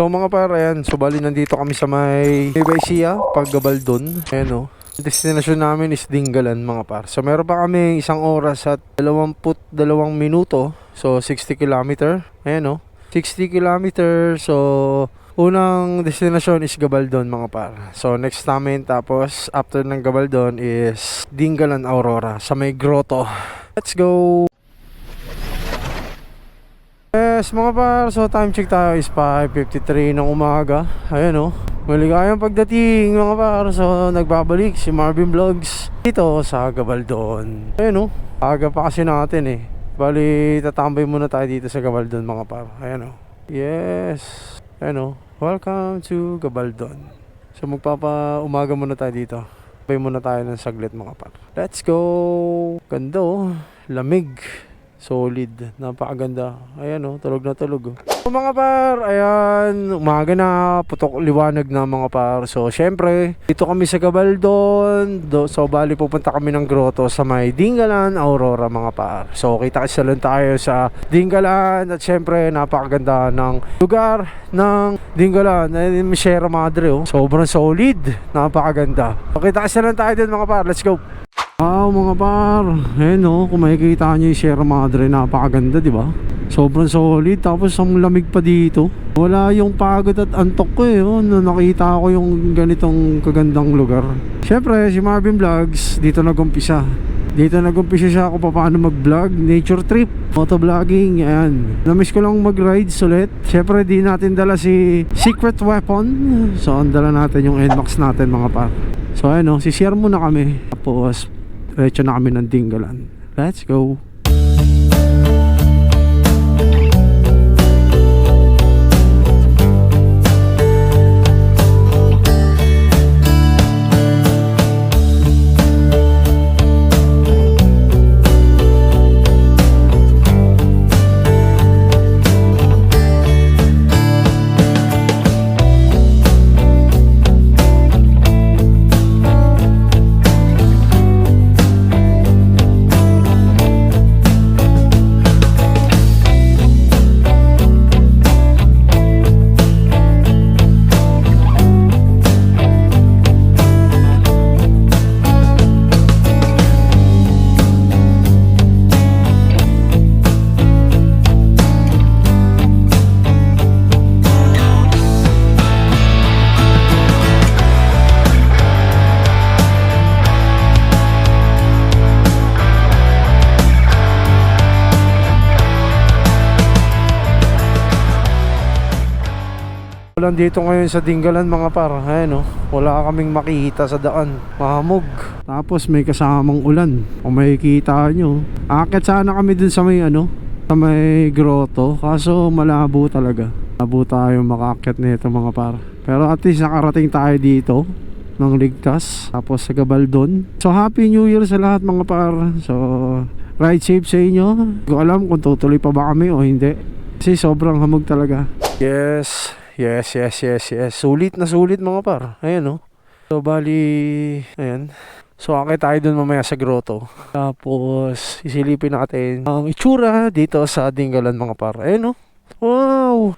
So mga par, ayan, so bali nandito kami sa may Baysia, Paggabaldon. Ayan o, destinasyon namin is Dingalan mga par. So meron pa kami 1 oras at 22 minuto. So 60 kilometer. Ayan o, 60 kilometer. So unang destinasyon is Gabaldon mga par. So next namin, tapos after ng Gabaldon is Dingalan Aurora sa may grotto. Let's go! Yes mga par, so time check tayo is 5:53 ng umaga. Ayan o, maligayang pagdating mga par. So nagbabalik si Marvin Vlogs dito sa Gabaldon. Ayan o, aga pa kasi natin eh. Bali tatambay muna tayo dito sa Gabaldon mga par. Ayan o, yes. Ayan o, welcome to Gabaldon. So magpapa-umaga muna tayo dito. Bay muna tayo ng saglit mga par. Let's go. Ganda o, lamig, solid, napakaganda. Ayan o, tulog na tulog. So mga par, ayan, umaga na, putok liwanag na mga par. So syempre, dito kami sa Gabaldon. So bali pupunta kami ng grotto sa may Dingalan Aurora mga par. So kita lang tayo sa Dingalan. At syempre, napakaganda ng lugar ng Dingalan. Ayan, Sierra Madre oh. Sobrang solid, napakaganda. So kita lang tayo din mga par, let's go. Wow mga par, ayan o, kung makikita nyo yung Sierra Madre, napakaganda diba? Sobrang solid, tapos ang lamig pa dito. Wala yung pagod at antok ko eh, oh, na nakita ko yung ganitong kagandang lugar. Siyempre si Marvin Vlogs, dito nag-umpisa siya kung paano mag-vlog, nature trip, motovlogging, ayan. Namiss ko lang mag-rides ulit. Siyempre di natin dala si secret weapon. So ang dala natin yung NMAX natin mga par. So ayan o, sishare muna kami. Tapos diretso na kami ng Dingalan. Let's go. Dito ngayon sa Dingalan mga par, ayan o, wala kaming makikita sa daan, mahamog, tapos may kasamang ulan. Kung makikita nyo, aakyat sana kami dun sa may sa may grotto, kaso malabo talaga. Malabo tayo makaakyat nito mga par, pero at least nakarating tayo dito ng ligtas, tapos sa Gabaldon. So happy new year sa lahat mga par. So ride safe sa inyo. Hindi ko alam kung tutuloy pa ba kami o hindi, kasi sobrang hamog talaga. Yes. Sulit na sulit mga par. Ayan o. So bali, ayan. So akit tayo dun mamaya sa grotto. Tapos isilipin natin ang itsura dito sa Dingalan mga par. Ayan o.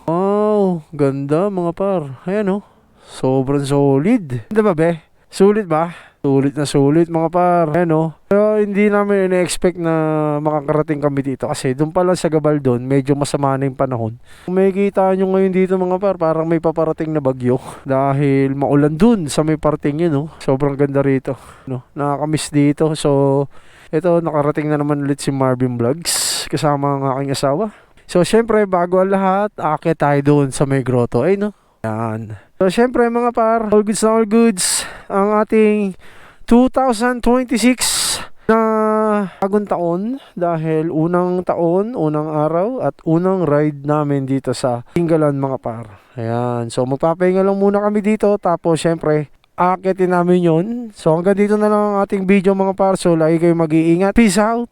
Wow, ganda mga par. Ayan o, sobrang solid. Ganda ba be? Sulit ba? Sulit na sulit mga par. Ayan o. Pero hindi namin ina-expect na makakarating kami dito, kasi doon pala sa Gabaldon medyo masama na yung panahon. Kung makikita nyo ngayon dito mga par, parang may paparating na bagyo dahil maulan dun sa may parting yun. Sobrang ganda rito, nakakamiss dito. So ito, nakarating na naman ulit si Marvin Vlogs kasama ang aking asawa. So syempre, bago ang lahat, aakyat tayo doon sa may grotto. Ay no, yan. So syempre mga par, all goods na all goods ang ating 2026 na bagong taon, dahil unang taon, unang araw at unang ride namin dito sa Dingalan mga par. Ayan, so magpapahinga lang muna kami dito, tapos syempre aakitin namin yun. So hanggang dito na lang ang ating video mga par. So lagi kayo mag-iingat, peace out.